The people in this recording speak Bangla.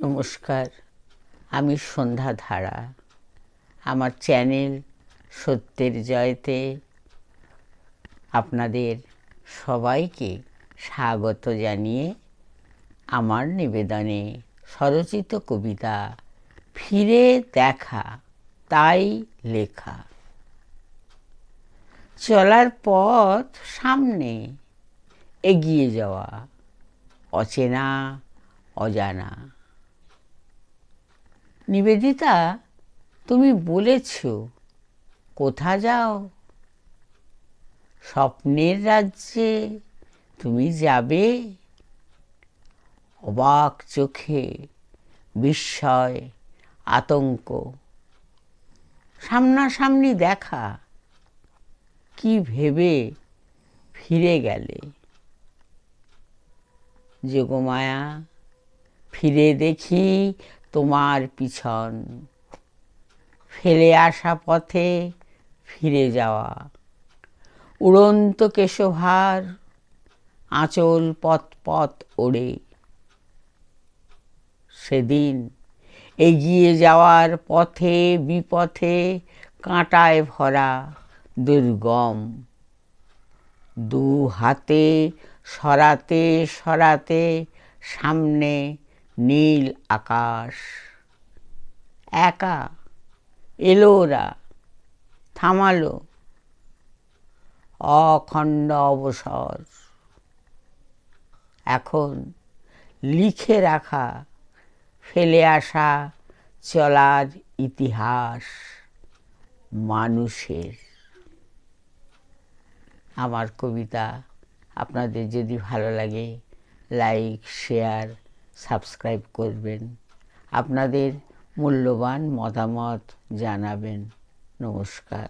নমস্কার, আমি সন্ধ্যা ধারা। আমার চ্যানেল সত্যের জয়তে আপনাদের সবাইকে স্বাগত জানিয়ে আমার নিবেদনে স্বরচিত কবিতা ফিরে দেখা তাই লেখা। চলার পথ সামনে, এগিয়ে যাওয়া, অচেনা অজানা। নিবেদিতা, তুমি বলেছ কোথা যাও? স্বপ্নের রাজ্যে তুমি যাবে? অবাক চোখে বিস্ময়, আতঙ্ক, সামনাসামনি দেখা, কি ভেবে ফিরে গেলে? যোগমায়া, ফিরে দেখি তোমার পিছন, ফেলে আসা পথে ফিরে যাওয়া, উড়ন্ত কেশভার, আঁচল পথ পথ ওড়ে। সেদিন এগিয়ে যাওয়ার পথে বিপথে কাঁটায় ভরা দুর্গম, দু হাতে সরাতে সরাতে সামনে নীল আকাশ। একা এলো ওরা, থামালো, অখণ্ড অবসর। এখন লিখে রাখা ফেলে আসা চলার ইতিহাস মানুষের। আমার কবিতা আপনাদের যদি ভালো লাগে, লাইক, শেয়ার, সাবস্ক্রাইব করবেন। আপনাদের মূল্যবান মতামত জানাবেন। নমস্কার।